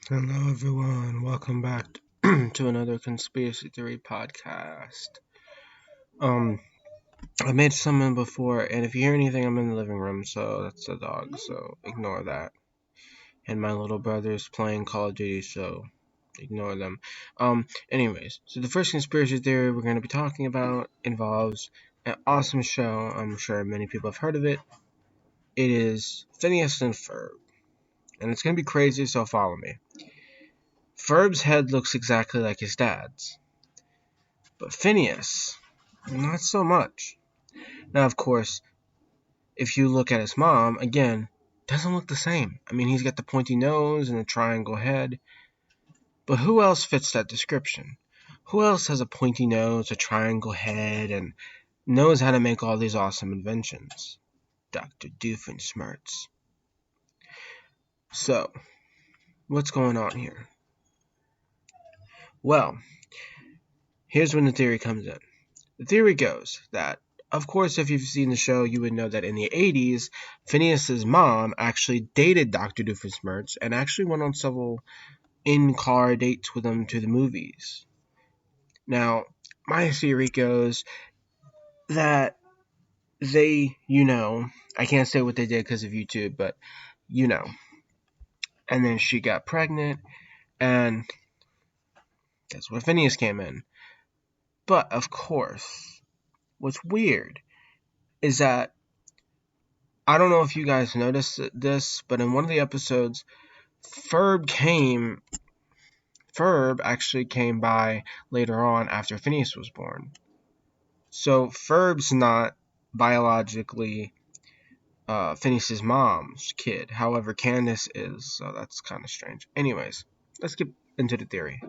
Hello, everyone. Welcome back to another conspiracy theory podcast. Um, I made some before, and if you hear anything, I'm in the living room, so that's the dog, so ignore that. And my little brother's playing Call of Duty, so ignore them. Anyways, so the first conspiracy theory we're going to be talking about involves an awesome show. I'm sure many people have heard of it. It is Phineas and Ferb, and it's going to be crazy, so follow me. Ferb's head looks exactly like his dad's. But Phineas, not so much. Now, of course, if you look at his mom, again, doesn't look the same. I mean, he's got the pointy nose and a triangle head. But who else fits that description? Who else has a pointy nose, a triangle head, and knows how to make all these awesome inventions? Dr. Doofenshmirtz. So, what's going on here? Well, here's when the theory comes in. The theory goes that, of course, if you've seen the show, you would know that in the 80s, Phineas's mom actually dated Dr. Doofenshmirtz and actually went on several in-car dates with him to the movies. Now, my theory goes that they, I can't say what they did because of YouTube, but and then she got pregnant, and that's where Phineas came in. But, of course, what's weird is that I don't know if you guys noticed this, but in one of the episodes, Ferb actually came by later on after Phineas was born. So Ferb's not biologically Phineas's mom's kid. However, Candace is, so that's kind of strange. Anyways, let's get into the theory.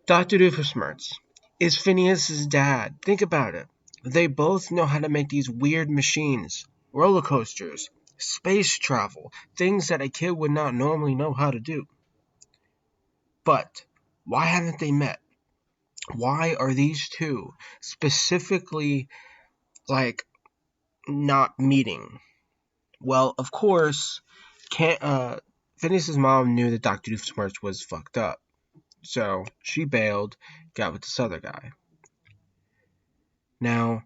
Dr. Doofenshmirtz is Phineas's dad. Think about it. They both know how to make these weird machines, roller coasters, space travel, things that a kid would not normally know how to do. But why haven't they met? Why are these two specifically not meeting? Well, of course, Phineas's mom knew that Dr. Doofenshmirtz was fucked up, so she bailed, got with this other guy. Now,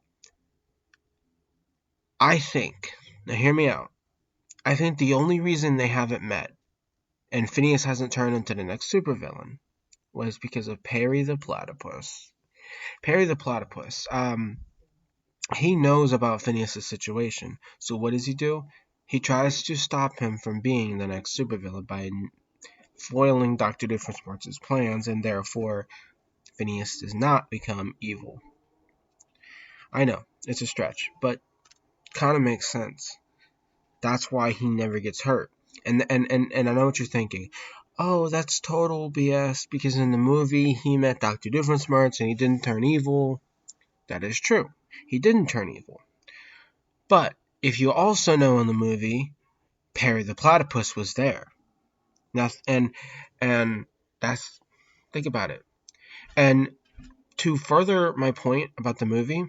now hear me out. I think the only reason they haven't met and Phineas hasn't turned into the next supervillain was because of Perry the Platypus. Perry the Platypus, he knows about Phineas' situation, so what does he do? He tries to stop him from being the next supervillain by foiling Dr. Doofenshmirtz's plans, and therefore Phineas does not become evil. I know, it's a stretch, but kind of makes sense. That's why he never gets hurt. And I know what you're thinking. Oh, that's total BS, because in the movie he met Dr. Doofenshmirtz and he didn't turn evil. That is true. He didn't turn evil. But if you also know in the movie, Perry the Platypus was there. Now, and that's, think about it. And to further my point about the movie,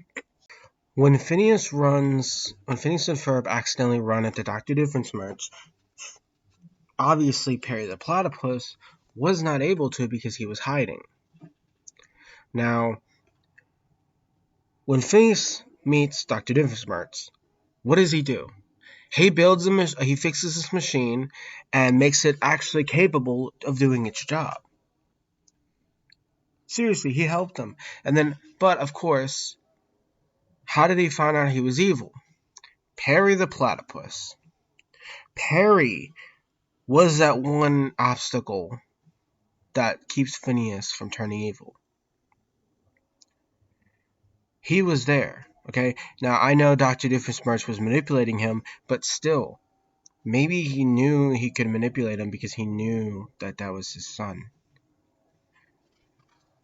when Phineas and Ferb accidentally run into Dr. Doofenshmirtz, obviously Perry the Platypus was not able to because he was hiding. Now, when Phineas meets Dr. Doofenshmirtz, what does he do? He fixes this machine and makes it actually capable of doing its job. Seriously, he helped him. But of course, how did he find out he was evil? Perry the Platypus. Perry was that one obstacle that keeps Phineas from turning evil. He was there, okay? Now, I know Dr. Doofenshmirtz was manipulating him, but still, maybe he knew he could manipulate him because he knew that that was his son.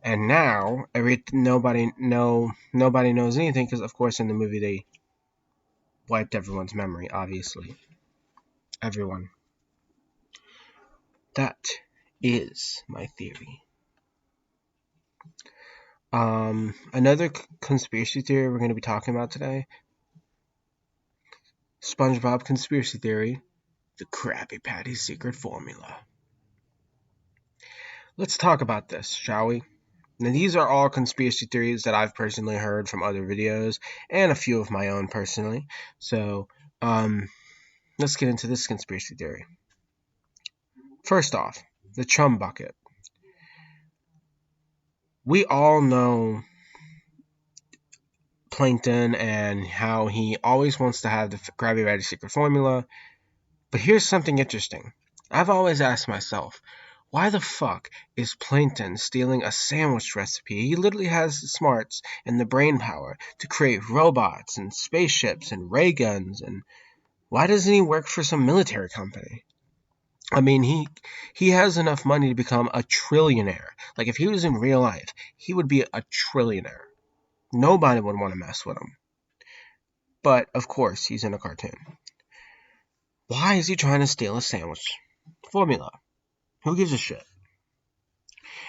And now, nobody knows anything because, of course, in the movie they wiped everyone's memory, obviously. Everyone. That is my theory. Another conspiracy theory we're going to be talking about today, SpongeBob conspiracy theory, the Krabby Patty secret formula. Let's talk about this, shall we? Now, these are all conspiracy theories that I've personally heard from other videos and a few of my own personally. So, let's get into this conspiracy theory. First off, the chum bucket. We all know Plankton and how he always wants to have the Krabby Patty secret formula. But here's something interesting. I've always asked myself, why the fuck is Plankton stealing a sandwich recipe? He literally has the smarts and the brain power to create robots and spaceships and ray guns, and why doesn't he work for some military company? I mean, he has enough money to become a trillionaire. Like, if he was in real life, he would be a trillionaire. Nobody would want to mess with him. But, of course, he's in a cartoon. Why is he trying to steal a sandwich formula? Who gives a shit?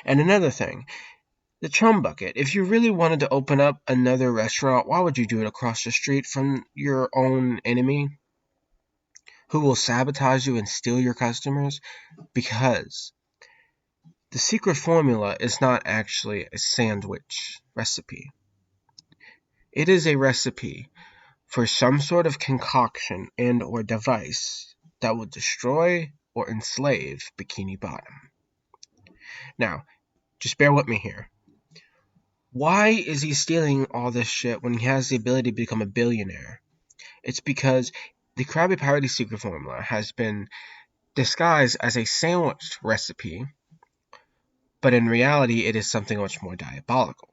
And another thing, the chum bucket. If you really wanted to open up another restaurant, why would you do it across the street from your own enemy who will sabotage you and steal your customers? Because the secret formula is not actually a sandwich recipe. It is a recipe for some sort of concoction and or device that will destroy or enslave Bikini Bottom. Now, just bear with me here. Why is he stealing all this shit when he has the ability to become a billionaire? It's because the Krabby Patty secret formula has been disguised as a sandwich recipe, but in reality it is something much more diabolical.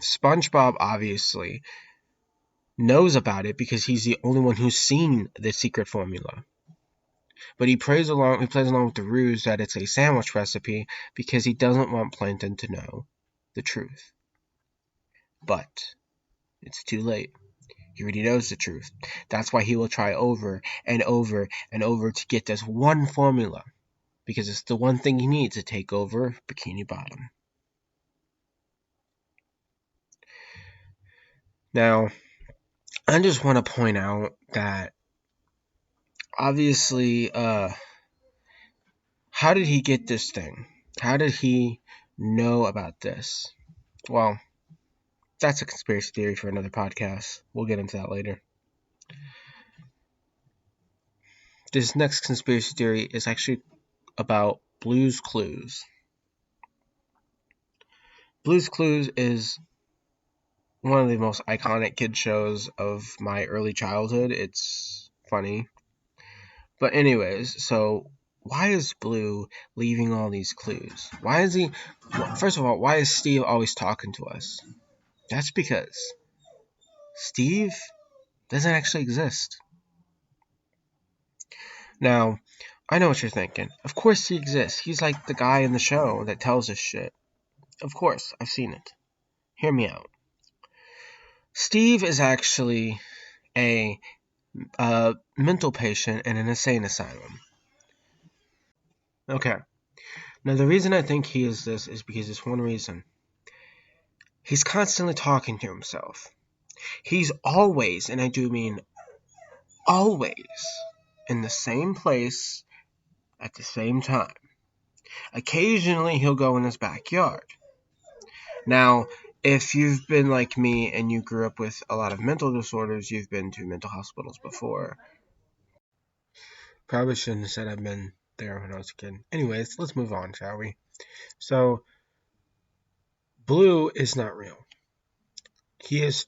SpongeBob obviously knows about it because he's the only one who's seen the secret formula. But he plays along with the ruse that it's a sandwich recipe because he doesn't want Plankton to know the truth. But it's too late. He already knows the truth. That's why he will try over and over and over to get this one formula. Because it's the one thing he needs to take over Bikini Bottom. Now, I just want to point out that obviously, how did he get this thing? How did he know about this? Well, that's a conspiracy theory for another podcast. We'll get into that later. This next conspiracy theory is actually about Blue's Clues. Blue's Clues is one of the most iconic kid shows of my early childhood. It's funny. But anyways, so why is Blue leaving all these clues? Why is he... First of all, why is Steve always talking to us? That's because Steve doesn't actually exist. Now, I know what you're thinking. Of course he exists. He's like the guy in the show that tells us shit. Of course, I've seen it. Hear me out. Steve is actually a mental patient in an insane asylum. Okay. Now, the reason I think he is this is because it's one reason. He's constantly talking to himself. He's always, and I do mean always, in the same place at the same time. Occasionally, he'll go in his backyard. Now, if you've been like me and you grew up with a lot of mental disorders, you've been to mental hospitals before. Probably shouldn't have said I've been there when I was a kid. Anyways, let's move on, shall we? So, Blue is not real. He has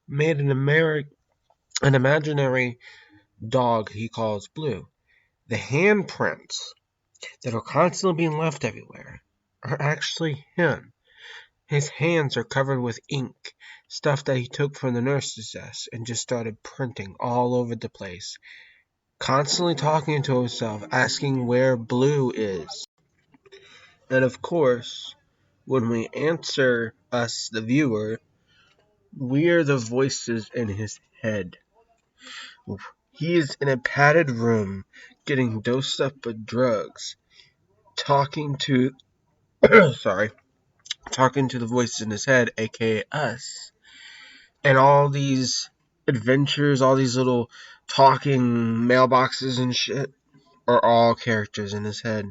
made an imaginary dog he calls Blue. The handprints that are constantly being left everywhere are actually him. His hands are covered with ink, stuff that he took from the nurse's desk and just started printing all over the place. Constantly talking to himself, asking where Blue is. And of course, when we answer us, the viewer, we're the voices in his head. He is in a padded room, getting dosed up with drugs, talking to talking to the voice in his head, aka us. And all these adventures, all these little talking mailboxes and shit are all characters in his head.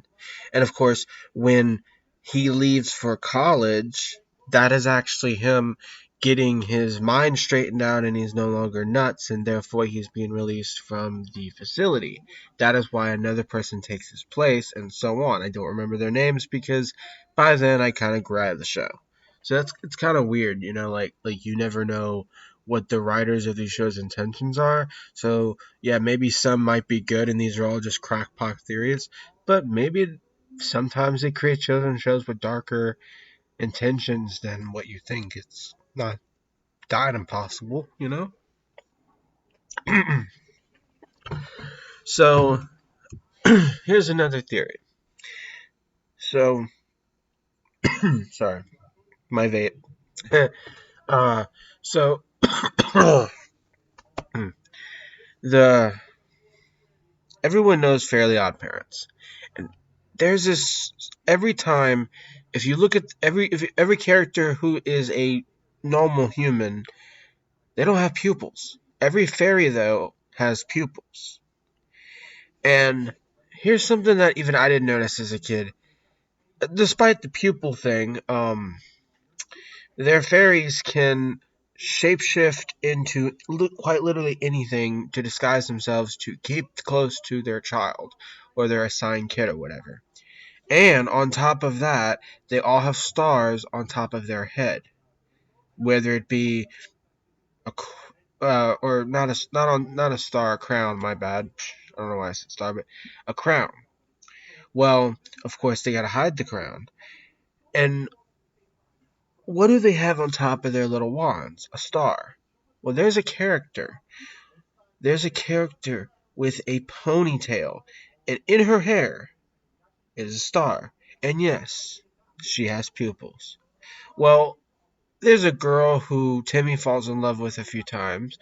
And of course, when he leaves for college, that is actually him getting his mind straightened out and he's no longer nuts and therefore he's being released from the facility. That is why another person takes his place and so on. I don't remember their names because by then I kind of grew out of the show. So it's kind of weird, like you never know what the writers of these shows' intentions are. So yeah, maybe some might be good and these are all just crackpot theories, but maybe sometimes they create children's shows with darker intentions than what you think. It's not that impossible. So here's another theory. So sorry, my vape. uh, so the everyone knows Fairly Odd Parents, and there's this every time. If you look at every character who is a normal human, they don't have pupils. Every fairy though has pupils, and here's something that even I didn't notice as a kid. Despite the pupil thing, their fairies can shapeshift into quite literally anything to disguise themselves to keep close to their child or their assigned kid or whatever. And on top of that, they all have stars on top of their head, whether it be a or not a star, a crown. My bad. I don't know why I said star, but a crown. Well, of course they gotta hide the crown. And what do they have on top of their little wands? A star. Well, there's a character. There's a character with a ponytail, and in her hair is a star. And yes, she has pupils. Well, there's a girl who Timmy falls in love with a few times,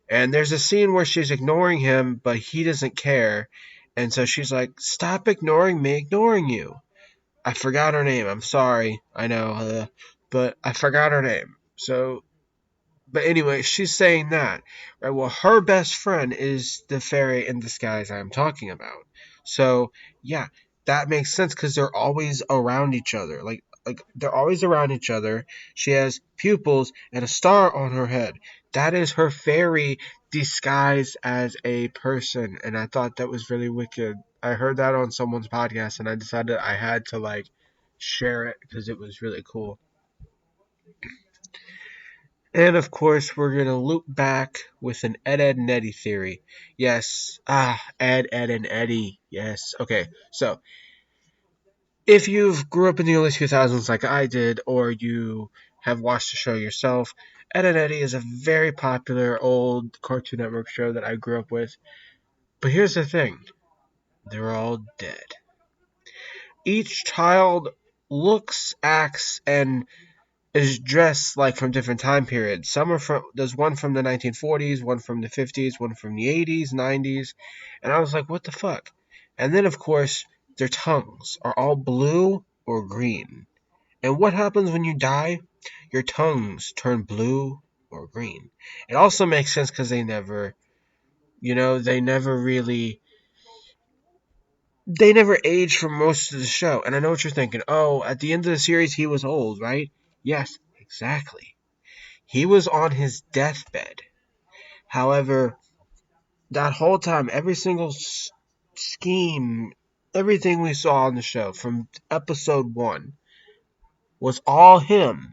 and there's a scene where she's ignoring him, but he doesn't care. And so she's like, "Stop ignoring me, ignoring you." I forgot her name. I'm sorry. I know. But I forgot her name. So but anyway, she's saying that, right? Well, her best friend is the fairy in disguise I'm talking about. So yeah, that makes sense because they're always around each other. Like they're always around each other. She has pupils and a star on her head. That is her fairy disguised as a person, and I thought that was really wicked. I heard that on someone's podcast, and I decided I had to like share it because it was really cool. And of course, we're going to loop back with an Ed, and Eddie theory. Yes, Ed, and Eddie. Yes. Okay, so if you've grew up in the early 2000s like I did, or you have watched the show yourself, Ed, and Eddie is a very popular old Cartoon Network show that I grew up with. But here's the thing. They're all dead. Each child looks, acts, and is dressed like from different time periods. Some are from there's one from the 1940s, one from the 50s, one from the 80s, 90s, and I was like, what the fuck? And then of course their tongues are all blue or green. And what happens when you die? Your tongues turn blue or green. It also makes sense because they never really they never aged for most of the show. And I know what you're thinking. Oh, at the end of the series he was old, right? Yes, exactly. He was on his deathbed. However, that whole time, every single scheme, everything we saw on the show from episode 1 was all him.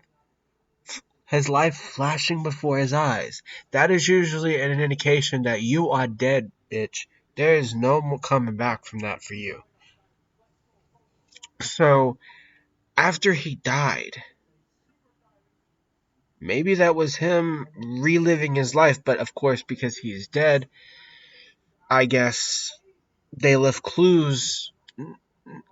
His life flashing before his eyes. That is usually an indication that you are dead, bitch. There is no more coming back from that for you. So, after he died, maybe that was him reliving his life, but of course, because he's dead, I guess they left clues.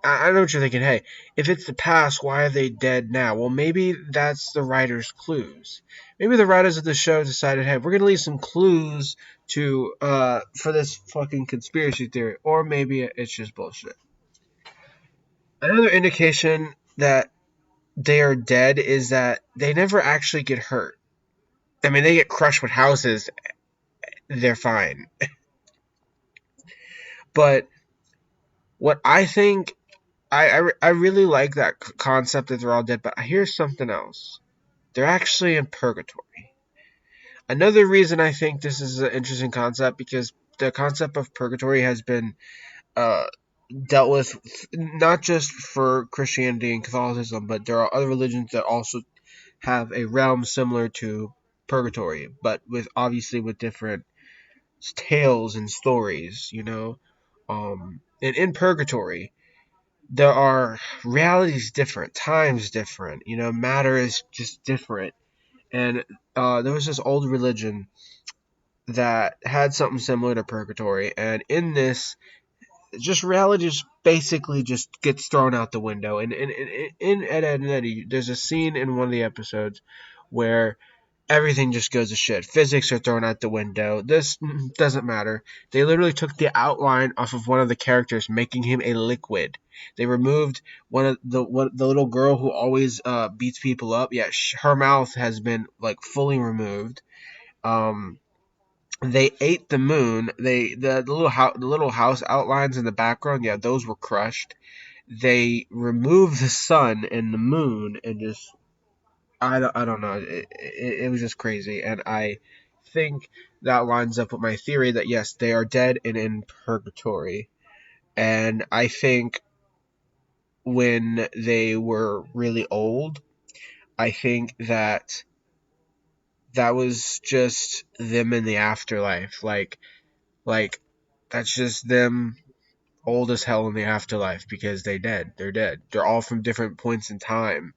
I know what you're thinking. Hey, if it's the past, why are they dead now? Well, maybe that's the writer's clues. Maybe the writers of the show decided, hey, we're gonna leave some clues to for this fucking conspiracy theory, or maybe it's just bullshit. Another indication that they are dead is that they never actually get hurt. I mean, they get crushed with houses, they're fine. But what I think, I really like that concept that they're all dead. But here's something else: they're actually in purgatory. Another reason I think this is an interesting concept, because the concept of purgatory has been uh, dealt with not just for Christianity and Catholicism, but there are other religions that also have a realm similar to purgatory, but with obviously with different tales and stories, you know. And in purgatory, there are realities different, times different, you know, matter is just different. And there was this old religion that had something similar to purgatory, and in this, just reality just basically just gets thrown out the window. And in Ed, Ed and Eddie, there's a scene in one of the episodes where everything just goes to shit. Physics are thrown out the window. This doesn't matter. They literally took the outline off of one of the characters, making him a liquid. They removed the little girl who always beats people up. Yeah, her mouth has been like fully removed. Um, they ate the moon. The little house outlines in the background. Yeah, those were crushed. They removed the sun and the moon and just I don't know. It was just crazy, and I think that lines up with my theory that yes, they are dead and in purgatory. And I think when they were really old, I think that that was just them in the afterlife. Like that's just them old as hell in the afterlife because they dead. They're dead. They're all from different points in time,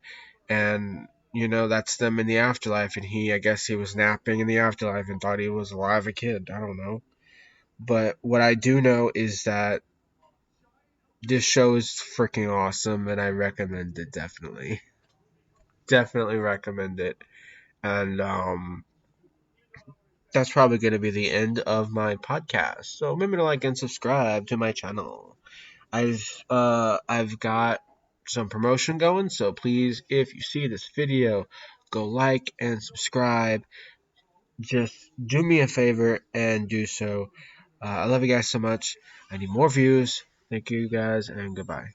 and you know that's them in the afterlife. And I guess he was napping in the afterlife and thought he was alive a kid. I don't know. But what I do know is that this show is freaking awesome, and I recommend it definitely. Definitely recommend it. And that's probably going to be the end of my podcast. So remember to like and subscribe to my channel. I've got some promotion going, so please, if you see this video, go like and subscribe. Just do me a favor and do so. I love you guys so much. I need more views. Thank you guys, and goodbye.